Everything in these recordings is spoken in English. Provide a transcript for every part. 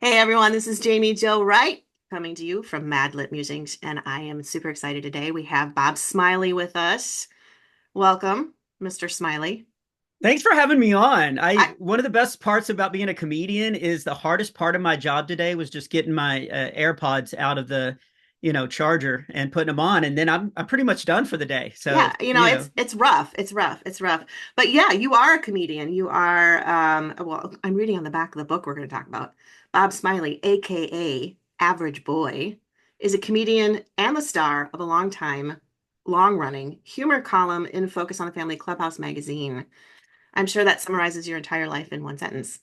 Hey everyone, this is Jamie Joe Wright coming to you from MadLit Musings, and I am super excited today. We have Bob Smiley with us. Welcome, Mr. Smiley. Thanks for having me on. I I One of the best parts about being a comedian is the hardest part of my job today was just getting my AirPods out of the charger and putting them on, and then I'm pretty much done for the day. So, yeah, it's rough. It's rough. But yeah, you are a comedian. You are well, I'm reading on the back of the book we're going to talk about. Bob Smiley, aka Average Boy, is a comedian and the star of a long-running humor column in Focus on the Family Clubhouse magazine. I'm sure that summarizes your entire life in one sentence.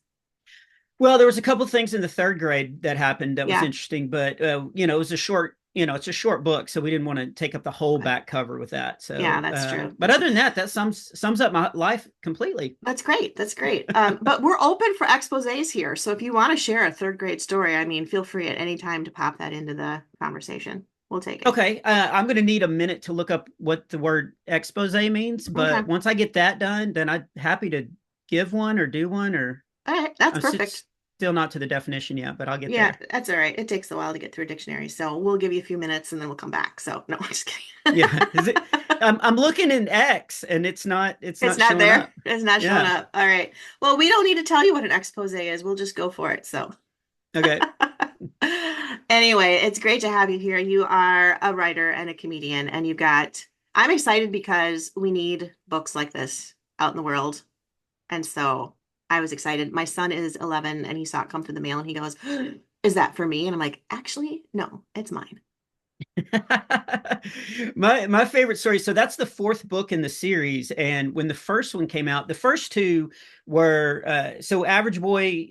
well, there was a couple of things in the third grade that happened that was Yeah. interesting, but it was it's a short book, so we didn't want to take up the whole Okay. back cover with that. Yeah, So, that's true. but That's other than that, that sums up my life completely. that's great. That's great. But we're open for exposés here. So if you want to share a third grade story, I mean, feel free at any time to pop that into the conversation. We'll take it. Okay, I'm going to need a minute to look up what the word expose means, Okay. but once I get that done, then I'm happy to give one or do one, or All right. That's I'm perfect. still not to the definition yet, but I'll get Yeah, there. that's all right. It takes a while to get through a dictionary. So we'll give you a few minutes and then we'll come back. So no, I'm just kidding. Yeah, is it? I'm looking in X and it's It's not not showing there. up. It's not showing Yeah. up. All right. Well, we don't need to tell you what an expose is. We'll just go for it. So Okay. anyway, it's great to have you here. You are a writer and a comedian, and I'm excited because we need books like this out in the world. And so I was excited. My son is 11 and he saw it come through the mail and he goes, Is that for me? And I'm like, Actually, no, it's mine. My favorite story. So that's the fourth book in the series, and when the first one came out, the first two were so average boy,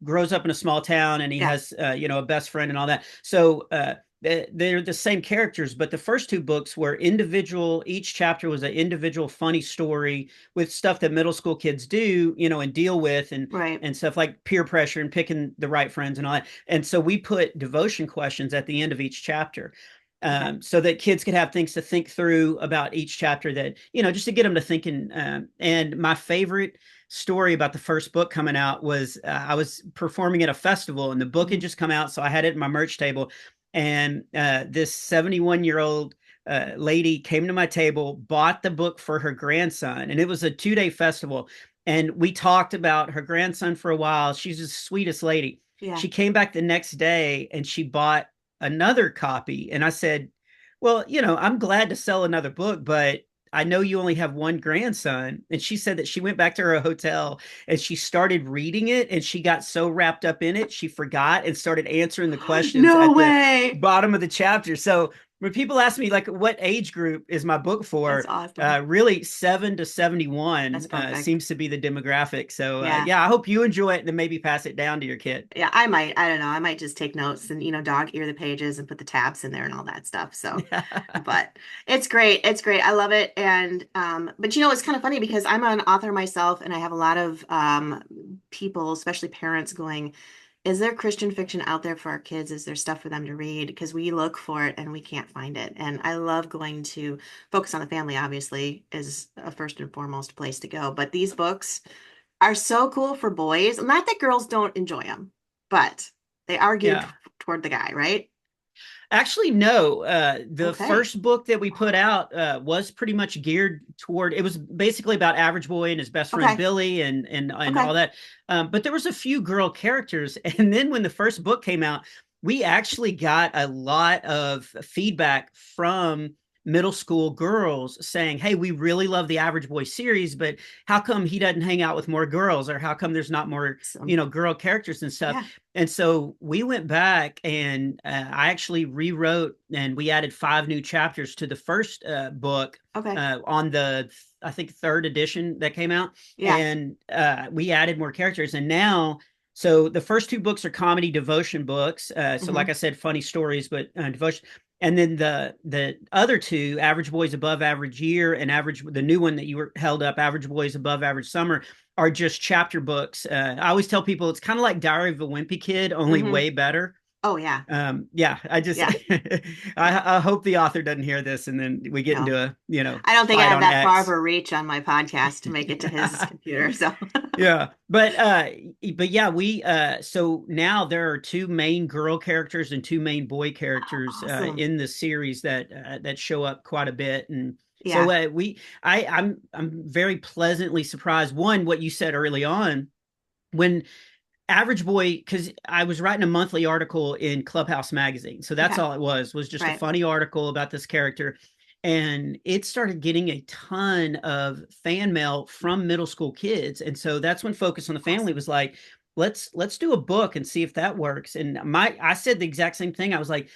grows up in a small town, and he Yeah. has a best friend and all that. So they're the same characters, but the first two books were individual. Each chapter was an individual funny story with stuff that middle school kids do, and deal with, and Right. and stuff like peer pressure and picking the right friends and all that. And so we put devotion questions at the end of each chapter, Okay. so that kids could have things to think through about each chapter, that just to get them to thinking. And my favorite story about the first book coming out was, I was performing at a festival and the book had Mhm. just come out, so I had it in my merch table, and this 71-year-old lady came to my table, bought the book for her grandson, and it was a 2-day festival. And we talked about her grandson for a while. She's the sweetest lady. Yeah. She came back the next day and she bought another copy. And I said, well, I'm glad to sell another book, but I know you only have one grandson. And she said that she went back to her hotel and she started reading it, and she got so wrapped up in it, she forgot and started answering the questions No at the way. bottom of the chapter. So when people ask me, like, what age group is my book That's for, awesome. really 7 to 71 That's perfect. seems to be the demographic. So Yeah. yeah, I hope you enjoy it and then maybe pass it down to your kid. Yeah, I might. I don't know. I might just take notes and, dog ear the pages and put the tabs in there and all that stuff. So, but it's great. It's great. I love it. And but it's kind of funny because I'm an author myself and I have a lot of people, especially parents, going, is there Christian fiction out there for our kids? Is there stuff for them to read? Because we look for it and we can't find it. And I love going to Focus on the Family, obviously, is a first and foremost place to go. But these books are so cool for boys. Not that girls don't enjoy them, but they are geared Yeah. toward the guy, right? Actually, no. The Okay. first book that we put out was pretty much geared toward. It was basically about Average Boy and his best friend Okay. Billy, and Okay. all that. But there was a few girl characters, and then when the first book came out, we actually got a lot of feedback from middle school girls saying, "Hey, we really love the Average Boy series, but how come he doesn't hang out with more girls, or how come there's not more, So, girl characters and stuff?" yeah. And so we went back and I actually rewrote, and we added 5 new chapters to the first book Okay. on the, I think, third edition that came out. Yeah. And we added more characters. And now, so the first two books are comedy devotion books. So, like Hmm. I said, funny stories, but devotion. And then the other two, Average Boys Above Average Year, and the new one that you were held up, Average Boys Above Average Summer, are just chapter books. I always tell people it's kind of like Diary of a Wimpy Kid, only Hmm. way better. Oh yeah. Yeah, I just Yeah. Yeah. I hope the author doesn't hear this and then we get into No. a, I don't think I fight have on that far of X. a reach on my podcast to make it to his computer. So Yeah, but yeah, we so now there are two main girl characters and two main boy characters awesome. in the series that show up quite a bit, and so Yeah. I'm very pleasantly surprised. One, what you said early on when Average Boy, because I was writing a monthly article in Clubhouse magazine, so that's Okay. all it was just a Right. funny article about this character, and it started getting a ton of fan mail from middle school kids, and so that's when Focus on the Family Awesome. was like, let's do a book and see if that works. And I said the exact same thing. I was like,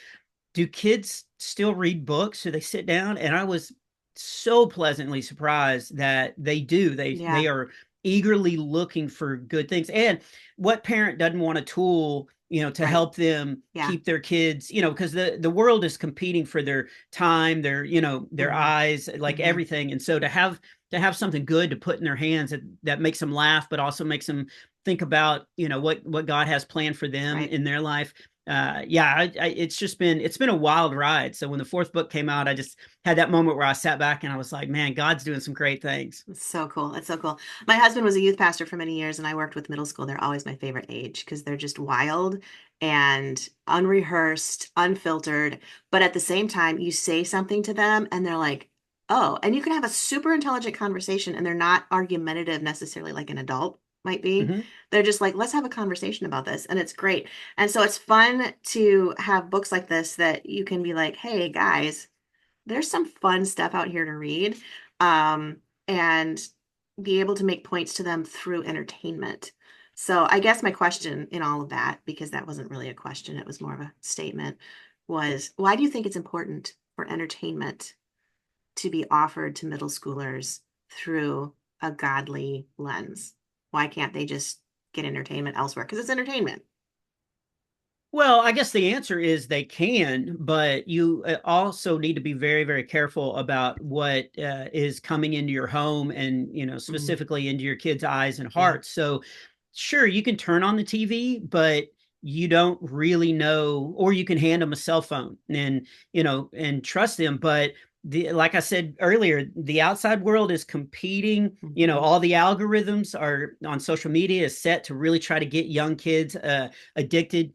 do kids still read books? Do they sit down? And I was so pleasantly surprised that they do. They Yeah. are eagerly looking for good things. And what parent doesn't want a tool, to Right. help them Yeah. keep their kids, because the world is competing for their time, their Hmm. eyes, like Hmm. everything. And so to have something good to put in their hands that makes them laugh, but also makes them think about, what God has planned for them Right. in their life. Yeah, it's been a wild ride. So when the fourth book came out, I just had that moment where I sat back and I was like, man, God's doing some great things. It's so cool. It's so cool. My husband was a youth pastor for many years, and I worked with middle school. They're always my favorite age because they're just wild and unrehearsed, unfiltered. But at the same time, you say something to them, and they're like, oh, and you can have a super intelligent conversation, and they're not argumentative necessarily like an adult might be. Mm-hmm. They're just like, let's have a conversation about this. And it's great. And so it's fun to have books like this that you can be like, hey, guys, there's some fun stuff out here to read, um, and be able to make points to them through entertainment. So I guess my question in all of that, because that wasn't really a question, it was more of a statement, was why do you think it's important for entertainment to be offered to middle schoolers through a godly lens? Why can't they just get entertainment elsewhere? Because it's entertainment. Well, I guess the answer is they can, but you also need to be very, very careful about what is coming into your home and, Mhm. specifically into your kids' eyes and Yeah. hearts. So, sure, you can turn on the TV, but you don't really know, or you can hand them a cell phone and trust them. But like I said earlier, the outside world is competing. Hmm. All the algorithms are on social media is set to really try to get young kids addicted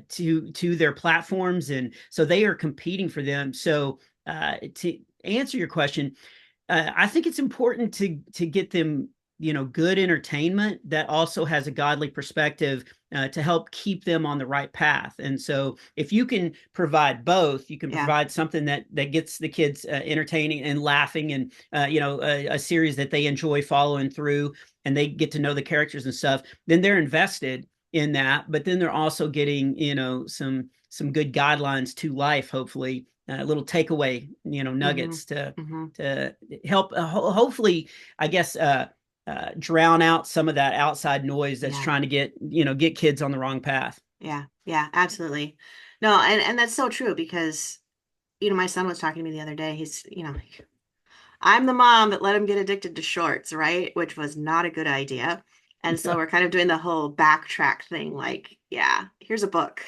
to their platforms, and so they are competing for them. So to answer your question, I think it's important to get them, good entertainment that also has a godly perspective to help keep them on the right path. And so, if you can provide both, you can Yeah. provide something that gets the kids entertaining and laughing, and a series that they enjoy following through, and they get to know the characters and stuff. Then they're invested in that. But then they're also getting, some good guidelines to life, hopefully, little takeaway, Hmm. nuggets to Hmm. to help hopefully, I guess, drown out some of that outside noise that's Yeah. trying to get kids on the wrong path. Yeah, yeah, absolutely. No, and that's so true because my son was talking to me the other day. I'm the mom that let him get addicted to shorts, right? Which was not a good idea. And so Yeah, we're kind of doing the whole backtrack thing, like, yeah, here's a book,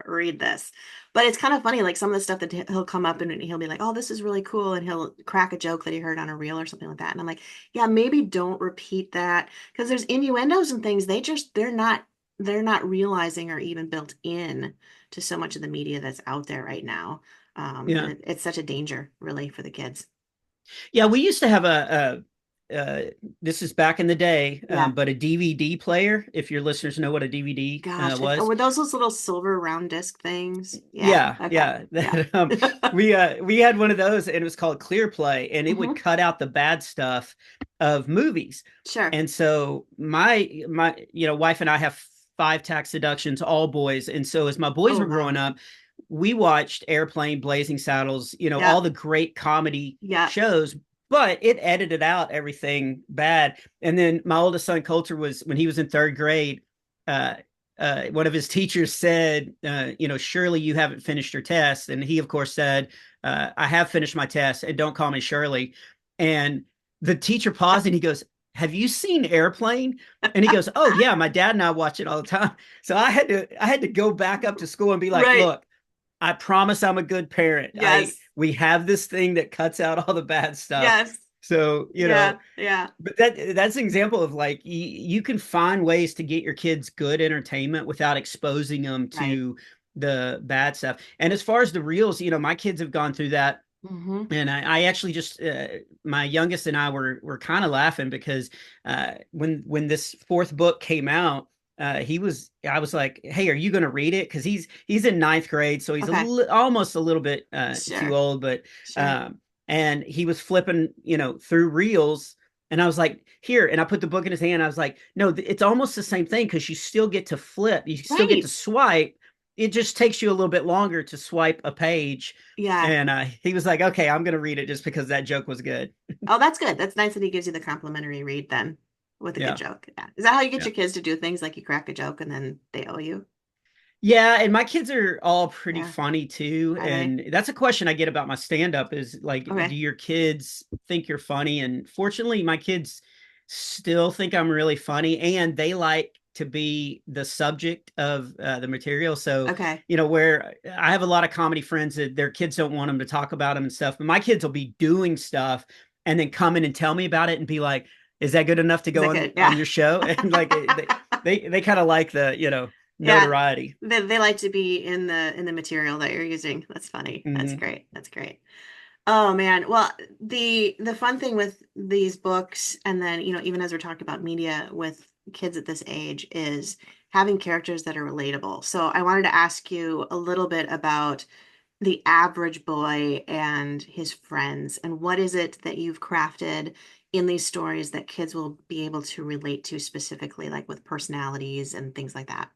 read this. But it's kind of funny, like some of the stuff that he'll come up and he'll be like, oh, this is really cool. And he'll crack a joke that he heard on a reel or something like that. And I'm like, yeah, maybe don't repeat that because there's innuendos and things they're not realizing are even built in to so much of the media that's out there right now. And yeah, it's such a danger, really, for the kids. yeah. We used to have this is back in the day, Yeah. but a DVD player. If your listeners know what a DVD Gosh, was, were those little silver round disc things? Yeah. yeah, Okay. yeah. Yeah. We had one of those, and it was called Clear Play, and it would Hmm. cut out the bad stuff of movies. Sure. And so my wife and I have five tax deductions, all boys, and so as my boys Oh, were growing wow. up, we watched Airplane, Blazing Saddles, all Yep. the great comedy Yep. shows. But it edited out everything bad. And then my oldest son Coulter was when he was in third grade. Uh, one of his teachers said, Shirley, you haven't finished your test. And he, of course, said, I have finished my test and don't call me Shirley. And the teacher paused and he goes, have you seen Airplane? And he goes, oh yeah, my dad and I watch it all the time. So I had to go back up to school and be like, Right. look, I promise I'm a good parent. I Yes. We have this thing that cuts out all the bad stuff. Yes. So, Yeah. Yeah. but that's an example of like you can find ways to get your kids good entertainment without exposing them Right. to the bad stuff. And as far as the reels, my kids have gone through that. Hmm. And I actually just my youngest and I were kind of laughing because when this fourth book came out, I was like, hey, are you going to read it? Because he's in ninth grade, so he's Okay. almost a little bit too Sure. old, but Sure. um, and he was flipping through reels. And I was like, here, and I put the book in his hand. I was like, no, it's almost the same thing because you still get to flip, you still get to Right. swipe. It just takes you a little bit longer to swipe a page. Yeah. And he was like, okay, I'm going to read it just because that joke was good. Oh, that's good. That's nice that he gives you the complimentary read then with a good Yeah. joke. Yeah. Is that how you get Yeah. your kids to do things like you crack a joke and then they owe you? Yeah. And my kids are all pretty Yeah. funny too. Are they? And that's a question I get about my stand up is like, do Okay. your kids think you're funny? And fortunately, my kids still think I'm really funny and they like to be the subject of the material. So, Okay. where I have a lot of comedy friends that their kids don't want them to talk about them and stuff, but my kids will be doing stuff and then come in and tell me about it and be like, is that good enough to Is go that on, good? Yeah. your show? And like, they kind of like the, Yeah. notoriety. They like to be in the material that you're using. That's funny. That's Hmm. great. That's great. Oh man. Well, the fun thing with these books and then, even as we're talking about media with kids at this age is having characters that are relatable. So I wanted to ask you a little bit about the average boy and his friends and what is it that you've crafted in these stories that kids will be able to relate to specifically, like with personalities and things like that.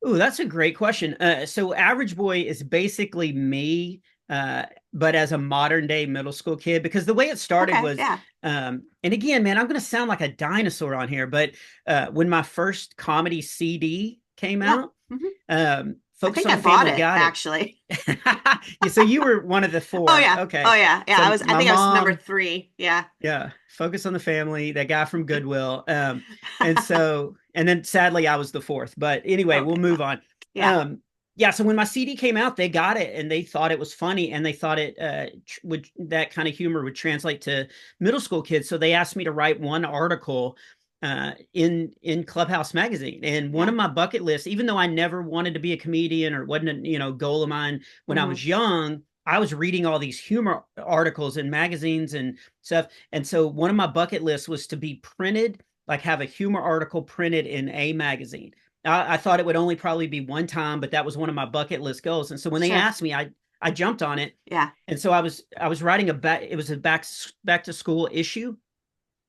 Oh, that's a great question. So Average Boy is basically me, uh, but as a modern day middle school kid, because the way it started Okay. was, Yeah. and again, man, I'm going to sound like a dinosaur on here, but when my first comedy CD came Yeah. out, Hmm. I Focus think on I the bought Family it got it. actually. Yeah, so you were one of the Oh four. yeah. Oh Okay. yeah. Yeah. So I my think I was number mom, 3. Yeah. yeah, Focus on the Family, that guy from Goodwill. And then sadly I was the fourth. But anyway, we'll Okay. move Well, on. yeah. Um, yeah, so when my CD came out, they got it and they thought it was funny and they thought it would that kind of humor would translate to middle school kids. So they asked me to write one article in Clubhouse magazine. And one Yeah. of my bucket lists, even though I never wanted to be a comedian or wasn't a goal of mine when I Hmm. was young, I was reading all these humor articles in magazines and stuff. And so one of my bucket lists was to be printed, like have a humor article printed in a magazine. I thought it would only probably be one time, but that was one of my bucket list goals. And so when they Sure. asked me, I jumped on it. Yeah. And so I was writing it was a back to school issue.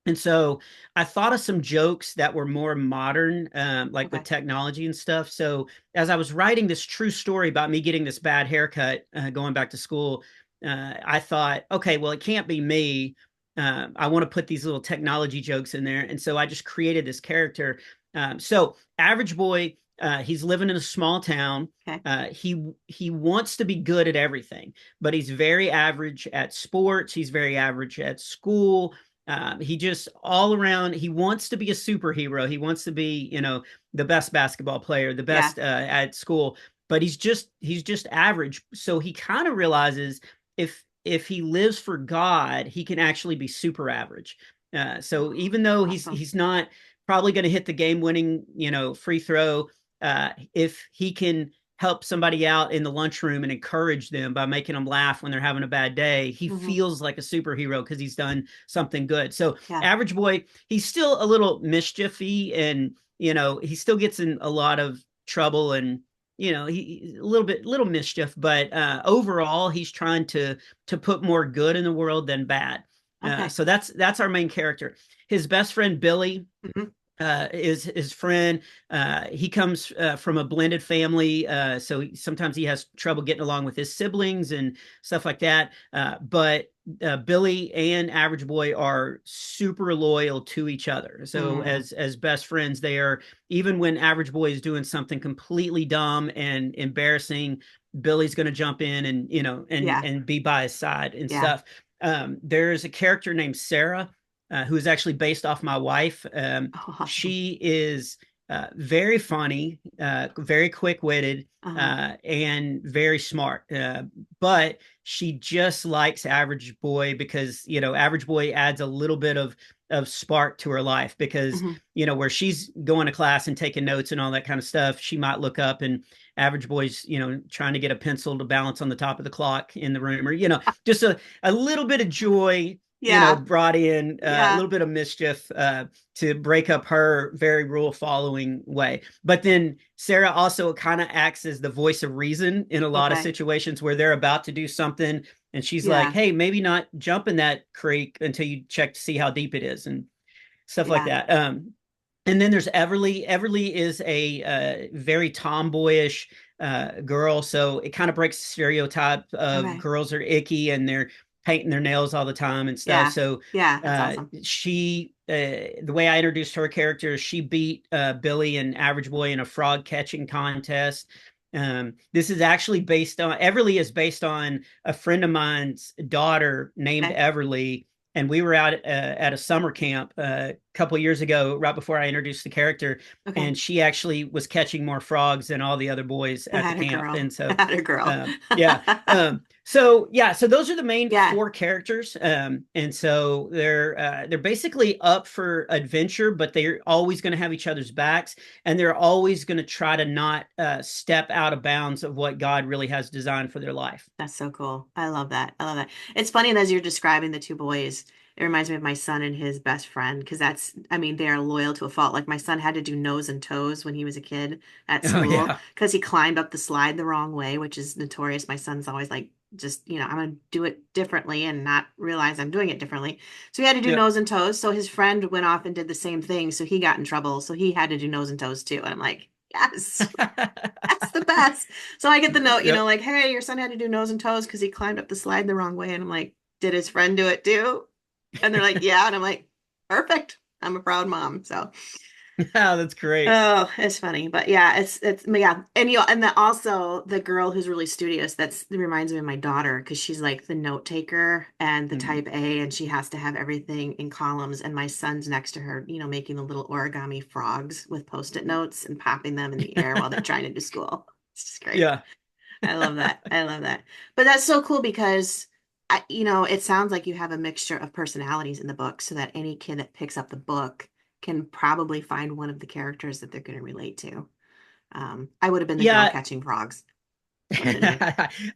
And so I thought of some jokes that were more modern, like with Okay. technology and stuff. So as I was writing this true story about me getting this bad haircut, going back to school, I thought, okay, well, it can't be me. I want to put these little technology jokes in there. And so I just created this character. So Average Boy, he's living in a small town. Okay. He wants to be good at everything, but he's very average at sports. He's very average at school. He just all around, he wants to be a superhero. He wants to be, the best basketball player, the Yeah. best at school, but he's just average. So he kind of realizes if he lives for God, he can actually be super average. So even though he's Awesome. he's not probably going to hit the game winning, free throw, if he can help somebody out in the lunchroom and encourage them by making them laugh when they're having a bad day, he Hmm. feels like a superhero because he's done something good. So Yeah. Average Boy, he's still a little mischiefy and he still gets in a lot of trouble and he a little mischief, but overall he's trying to put more good in the world than bad. Okay. So that's our main character. His best friend Billy Hmm. is his friend. He comes from a blended family, so sometimes he has trouble getting along with his siblings and stuff like that. But Billy and Average Boy are super loyal to each other. So Mm. as best friends, they are. Even when Average Boy is doing something completely dumb and embarrassing, Billy's going to jump in and Yeah. and be by his side and Yeah. stuff. There's a character named Sarah. who is actually based off my wife. Oh, awesome. She is very funny, very quick-witted, Uh-huh. and very smart. But she just likes Average Boy because, Average Boy adds a little bit of spark to her life because, Hmm. where she's going to class and taking notes and all that kind of stuff, she might look up and Average Boy's, trying to get a pencil to balance on the top of the clock in the room, or, just a little bit of joy, Yeah. brought in, a Yeah. little bit of mischief, to break up her very rule following way. But then Sarah also kind of acts as the voice of reason in a lot of Okay. situations where they're about to do something. And she's like, Yeah. hey, maybe not jump in that creek until you check to see how deep it is and stuff like Yeah. that. And then there's Everly. Everly is a very tomboyish girl, so it kind of breaks the stereotype of Okay. girls are icky and they're painting their nails all the time and stuff. Yeah. So Yeah. That's awesome. the way I introduced her character, she beat Billy and Average Boy in a frog catching contest. This is actually based on Everly is based on a friend of mine's daughter named Okay. Everly, and we were out at a summer camp a couple years ago, right before I introduced the character, Okay. and she actually was catching more frogs than all the other boys I at the had a camp. girl. And so, I had a girl. yeah, so those are the main Yeah. four characters, and so they're basically up for adventure, but they're always going to have each other's backs, and they're always going to try to not step out of bounds of what God really has designed for their life. That's so cool. I love that. I love that. It's funny as you're describing the two boys, it reminds me of my son and his best friend because I mean, they are loyal to a fault. Like my son had to do nose and toes when he was a kid at Oh school yeah, because he climbed up the slide the wrong way, which is notorious. My son's always like, just, I'm going to do it differently and not realize I'm doing it differently. So he had to do yep. nose and toes. So his friend went off and did the same thing. So he got in trouble. So he had to do nose and toes too. And I'm like, yes. That's the best. So I get the note, Yep. like, hey, your son had to do nose and toes because he climbed up the slide the wrong way. And I'm like, did his friend do it too? And they're like, yeah. And I'm like, perfect. I'm a proud mom. So, Oh, that's great. oh, it's funny. But yeah, yeah. And and then also the girl who's really studious, that reminds me of my daughter because she's like the note taker and the Mhm. type A, and she has to have everything in columns. And my son's next to her, making the little origami frogs with post-it notes and popping them in the air while they're trying to do school. It's just great. Yeah. I love that. I love that. But that's so cool because it sounds like you have a mixture of personalities in the book so that any kid that picks up the book can probably find one of the characters that they're going to relate to. I would have been the girl Yeah. catching frogs, wasn't me.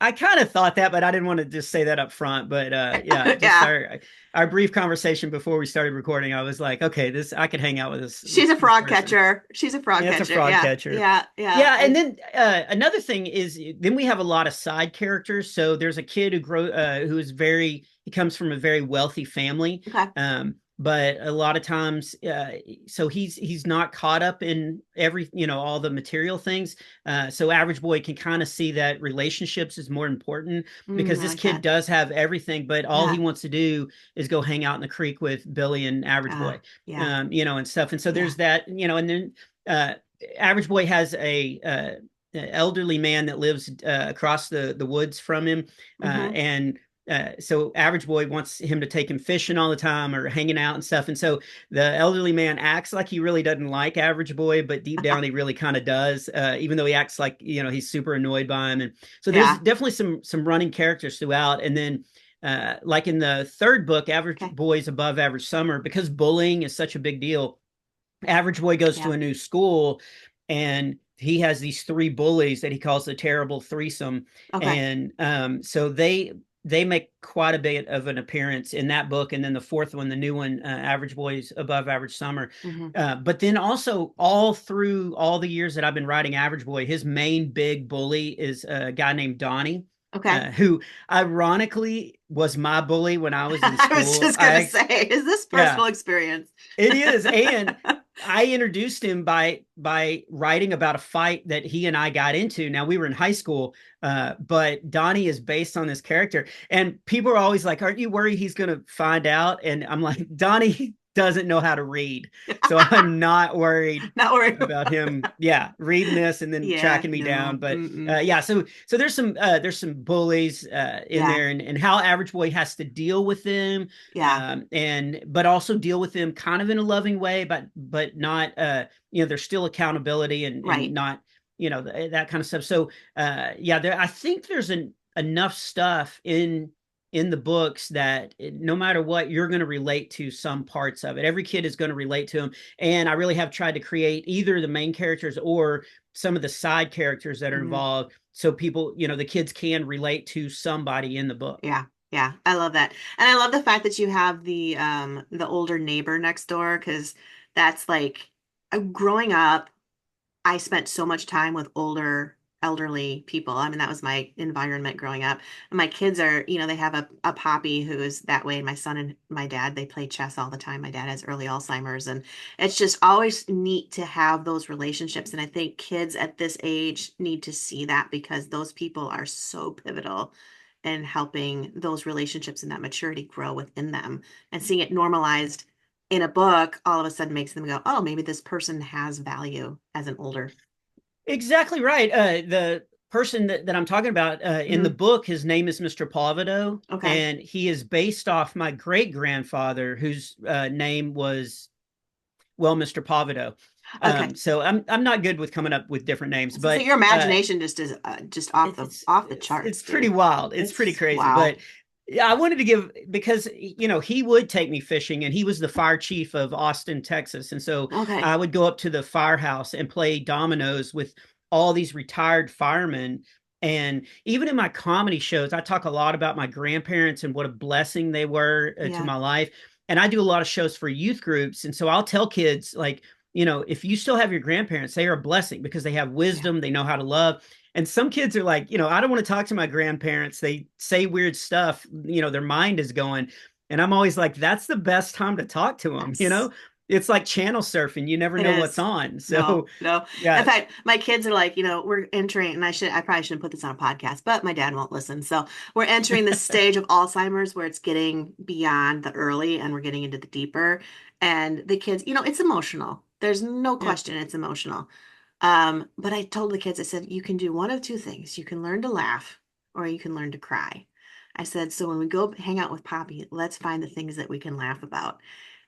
I kind of thought that, but I didn't want to just say that up front. But yeah, just Yeah. our brief conversation before we started recording, I was like, okay, this I could hang out with She's a this frog person. catcher. She's a frog Yeah, it's a catcher. frog Yeah. catcher. Yeah. Yeah. Yeah, and then another thing is then we have a lot of side characters. So there's a kid who is he comes from a very wealthy family. Okay. But a lot of times, so he's not caught up in all the material things. So Average Boy can kind of see that relationships is more important because I this like kid that. does have everything, but all he Yeah. wants to do is go hang out in the creek with Billy and Average Boy, Yeah. and stuff. And so Yeah. there's that, and then uh, Average Boy has a elderly man that lives across the woods from him, Hmm. and so Average Boy wants him to take him fishing all the time or hanging out and stuff. And so the elderly man acts like he really doesn't like Average Boy, but deep down he really kind of does, even though he acts like he's super annoyed by him. And so there's Yeah. definitely some running characters throughout. And then like in the third book, Average Okay. Boy's Above Average Summer, because bullying is such a big deal. Average Boy goes to Yeah. a new school and he has these three bullies that he calls the terrible threesome. Okay. And so they make quite a bit of an appearance in that book. And then the fourth one, the new one, Average Boys Above Average Summer. Hmm. But then also all through all the years that I've been writing Average Boy, his main big bully is a guy named Donnie. Okay. Who ironically was my bully when I was in I was school. just gonna say, is this Yeah, personal experience? it is. And I introduced him by writing about a fight that he and I got into. Now we were in high school, but Donnie is based on this character, and people are always like, "Aren't you worried he's going to find out?" And I'm like, Donnie doesn't know how to read. So I'm not worried Not worried. about him, yeah, reading this and then Yeah, tracking me down. no. But Mm-mm. yeah, so there's some bullies in Yeah, there, and how Average Boy has to deal with them, yeah, and but also deal with them kind of in a loving way, but not there's still accountability and right. not that kind of stuff. So yeah, I think there's enough stuff in the books that no matter what, you're going to relate to some parts of it. Every kid is going to relate to them. And I really have tried to create either the main characters or some of the side characters that are Mhm. involved so people, the kids can relate to somebody in the book. Yeah, yeah, I love that. And I love the fact that you have the older neighbor next door because that's like growing up, I spent so much time with older elderly people. I mean, that was my environment growing up. And my kids are, they have a poppy who's that way. My son and my dad, they play chess all the time. My dad has early Alzheimer's, and it's just always neat to have those relationships. And I think kids at this age need to see that because those people are so pivotal in helping those relationships and that maturity grow within them. And seeing it normalized in a book all of a sudden makes them go, oh, maybe this person has value as an older. Exactly right. The person that I'm talking about in the Mhm. book, his name is Mr. Palvido, Okay. and he is based off my great grandfather, whose name was Mr. Palvido. Okay. So I'm not good with coming up with different names, So but your imagination just is just off it, the it's off the it's charts, it's pretty dude. wild. It's pretty It's crazy, wow. but yeah, I wanted to give because he would take me fishing, and he was the fire chief of Austin, Texas, and so Okay. I would go up to the firehouse and play dominoes with all these retired firemen. And even in my comedy shows, I talk a lot about my grandparents and what a blessing they were to Yeah. my life. And I do a lot of shows for youth groups, and so I'll tell kids like, if you still have your grandparents, they are a blessing because they have Yeah. wisdom, they know how to love. And some kids are like, I don't want to talk to my grandparents. They say weird stuff, their mind is going. And I'm always like, that's the best time to talk to them, Yes. It's like channel surfing. You never It know what's is. on. No, So, no. In yeah. fact, my kids are like, we're entering, and I probably shouldn't put this on a podcast, but my dad won't listen. So we're entering the stage of Alzheimer's where it's getting beyond the early and we're getting into the deeper. And the kids, it's emotional. There's no Yeah. question it's emotional. But I told the kids, I said, you can do one of two things. You can learn to laugh or you can learn to cry. I said, so when we go hang out with Poppy, let's find the things that we can laugh about.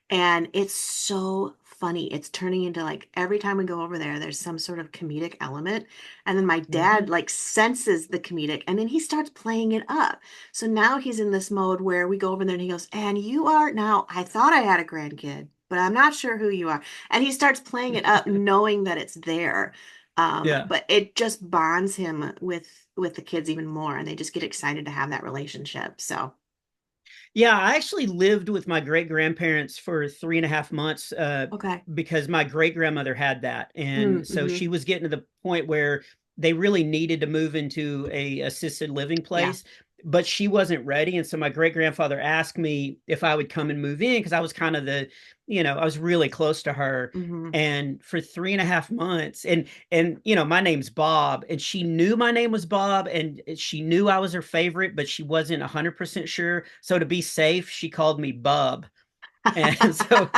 And it's so funny. It's turning into like every time we go over there, there's some sort of comedic element. And then my dad Mm-hmm. like senses the comedic and then he starts playing it up. So now he's in this mode where we go over there and he goes, and you are now, I thought I had a grandkid, but I'm not sure who you are. And he starts playing it up knowing that it's there. Yeah. But it just bonds him with the kids even more and they just get excited to have that relationship. So, Yeah, I actually lived with my great grandparents for 3.5 months okay. because my great grandmother had that, and so Mm-hmm. she was getting to the point where they really needed to move into a assisted living Yeah. place, but she wasn't ready, and so my great grandfather asked me if I would come and move in because I was kind of I was really close to her, Mm-hmm. and for 3.5 months, and my name's Bob, and she knew my name was Bob, and she knew I was her favorite, but she wasn't 100% sure. So to be safe, she called me Bub. And so,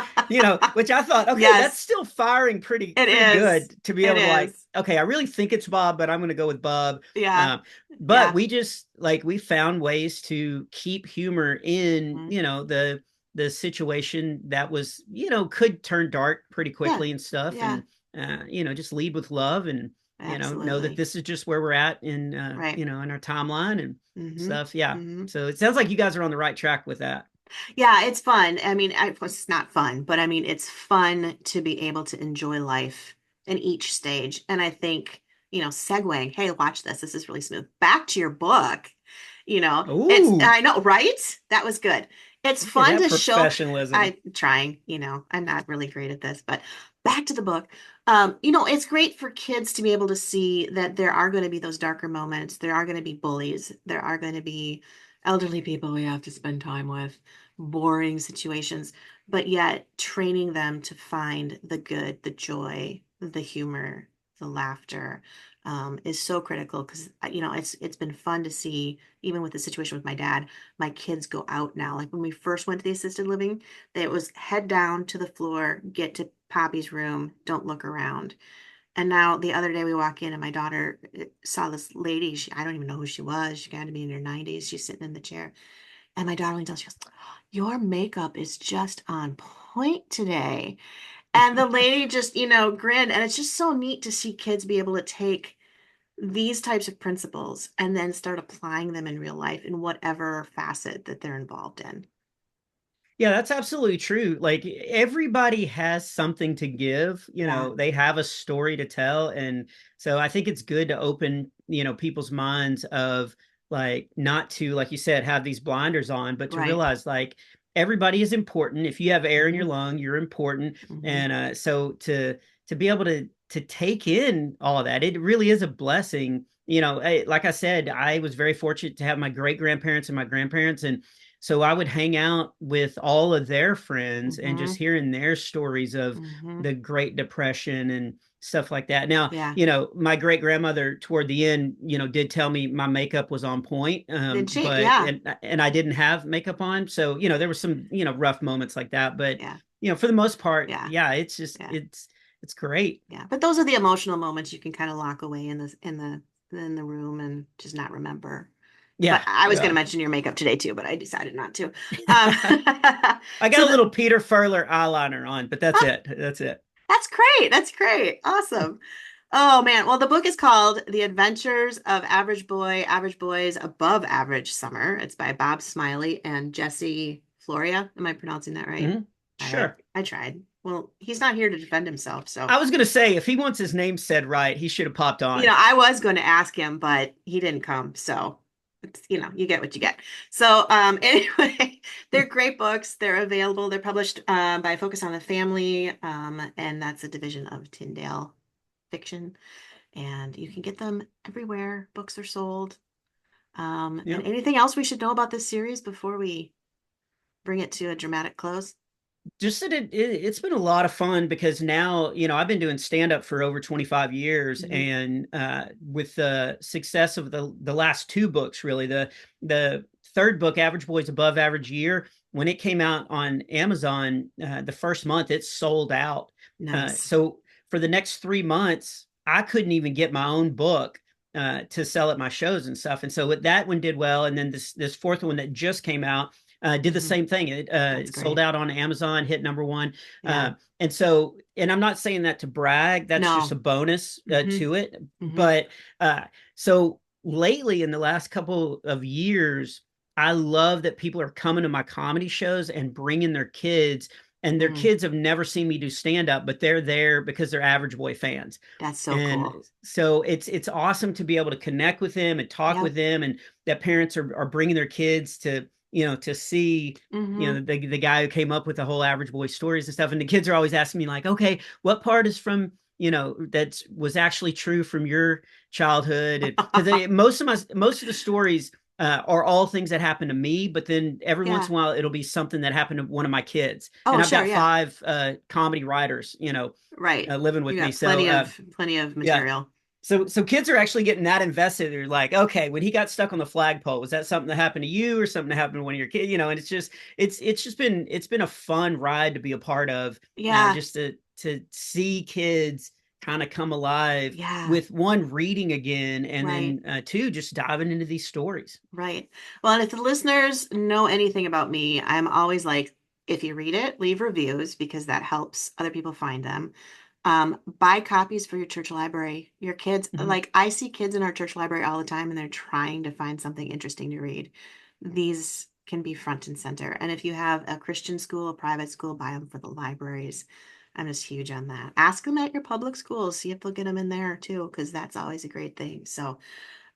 which I thought, okay, that's Yes, still firing pretty it pretty is. good to be It able to like, is. okay, I really think it's Bob, but I'm going to go with Bub. Yeah. Um, but Yeah. we just like we found ways to keep humor in, Mhm. the situation that was, could turn dark pretty Yeah. quickly and stuff, Yeah. and just lead with love and know that Absolutely. this is just where we're at in Right. in our timeline and hmm stuff. Yeah. hmm So it sounds like you guys are on the right track with that. Yeah, it's fun. I mean, it's not fun, but I mean, it's fun to be able to enjoy life in each stage. And I think, segueing, hey, watch this. This is really smooth. Back to your book. Oh, I know, right? That was good. It's look at fun that to show, professionalism. I'm not really great at this, but back to the book. It's great for kids to be able to see that there are going to be those darker moments. There are going to be bullies. There are going to be elderly people we have to spend time with, boring situations, but yet training them to find the good, the joy, the humor, the laughter. is so critical because it's been fun to see even with the situation with my dad, my kids go out now. Like when we first went to the assisted living, it was head down to the floor, get to Poppy's room, don't look around. And now the other day we walk in and my daughter saw this lady. I don't even know who she was. She got to be in her 90s. She's sitting in the chair. And my daughter leans out, she goes, "Your makeup is just on point today." And the lady just, grinned. And it's just so neat to see kids be able to take these types of principles and then start applying them in real life in whatever facet that they're involved in. Yeah, that's absolutely true. Like everybody has something to give, Yeah, they have a story to tell. And so I think it's good to open, people's minds of like not to, like you said, have these blinders on, but to right. realize like everybody is important. If you have air in your Hmm. lung, you're important. Hmm. And so to be able to take in all of that, it really is a blessing. Like I said, I was very fortunate to have my great grandparents and my grandparents, and so I would hang out with all of their friends and just Hmm. hearing their stories of Hmm. the Great Depression and stuff like that. Now, Yeah. my great grandmother toward the end, did tell me my makeup was on point, Did she? but Yeah. and I didn't have makeup on, so there were some rough moments like that, but Yeah. for the most part, Yeah. yeah, it's just Yeah. it's great. Yeah. But those are the emotional moments you can kind of lock away in the room and just not remember. But Yeah, I was going to yeah. mention your makeup today too, but I decided not to. I got So a little Peter Furler eyeliner on, but that's it. That's it. that's great. That's great. Awesome. Oh man. Well, the book is called The Adventures of Average Boy, Average Boys Above Average Summer. It's by Bob Smiley and Jesse Floria. Am I pronouncing that right? Mhm. I Sure. I tried. Well, he's not here to defend himself, so I was gonna say if he wants his name said right, he should have popped on. I was going to ask him, but he didn't come. So you get what you get. So anyway, they're great books. They're available. They're published by Focus on the Family, and that's a division of Tyndale Fiction. And you can get them everywhere books are sold. And Yep. anything else we should know about this series before we bring it to a dramatic close? Just that it's been a lot of fun because now I've been doing stand up for over 25 years, Hmm. and with the success of the last two books, really the third book, Average Boys Above Average Year, when it came out on Amazon, the first month it sold out. Nice. So for the next 3 months I couldn't even get my own book to sell at my shows and stuff, and so that one did well, and then this fourth one that just came out did the Hmm. same thing. It That's sold great. out on Amazon, hit number one. Yeah. And I'm not saying that to brag. That's just a No. bonus Hmm. to it. Hmm. But so lately, in the last couple of years, I love that people are coming to my comedy shows and bringing their kids. And their Mm. kids have never seen me do stand up, but they're there because they're Average Boy fans. That's so And cool. so it's awesome to be able to connect with them and talk Yep. with them, and that parents are bringing their kids to to see Hmm. the guy who came up with the whole Average Boy stories and stuff. And the kids are always asking me like, okay, what part is from that was actually true from your childhood? And because most of the stories are all things that happened to me, but then every once Yeah. in a while it'll be something that happened to one of my kids. Oh, And I've sure. got Yeah. five comedy writers, Right. living You with me. got So plenty of yeah, material. so kids are actually getting that invested. They're like, okay, when he got stuck on the flagpole, was that something that happened to you or something that happened to one of your kids? And it's been a fun ride to be a part of. Yeah. Just to see kids kind of come alive Yeah. with one reading again, and Right. then two just diving into these stories. Right. Well, and if the listeners know anything about me, I'm always like, if you read it, leave reviews because that helps other people find them. Buy copies for your church library. Your kids, Mhm. like I see kids in our church library all the time and they're trying to find something interesting to read. These can be front and center. And if you have a Christian school, a private school, buy them for the libraries. I'm just huge on that. Ask them at your public schools, see if they'll get them in there too, because that's always a great thing. So,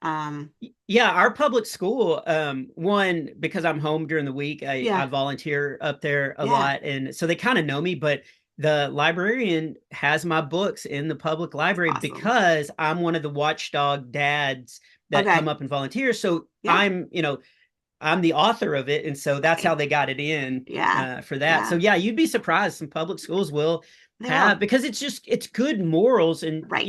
um, Yeah, our public school, one, because I'm home during the week, I yeah, volunteer up there a yeah, lot. And so they kind of know me, but the librarian has my books in the public that's library awesome. because I'm one of the watchdog dads that come Okay. up and volunteer. So Yeah, I'm the author of it. And so that's how right. they got it in Yeah, for that. So yeah, yeah, you'd be surprised. Some public schools will they have, will. because it's good morals, and Right.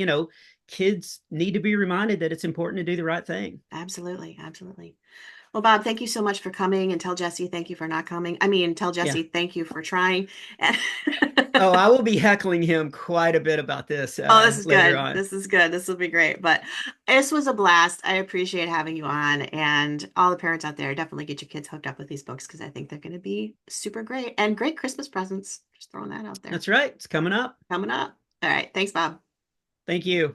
kids need to be reminded that it's important to do the right thing. Absolutely. Absolutely. Well, Bob, thank you so much for coming, and tell Jesse thank you for not coming. I mean, tell Yeah. Jesse thank you for trying. Oh, I will be heckling him quite a bit about this Oh, this is later good. on. This is good. This will be great. But this was a blast. I appreciate having you on. And all the parents out there, definitely get your kids hooked up with these books because I think they're going to be super great and great Christmas presents. Just throwing that out there. That's right. It's coming up. Coming up. All right. Thanks, Bob. Thank you.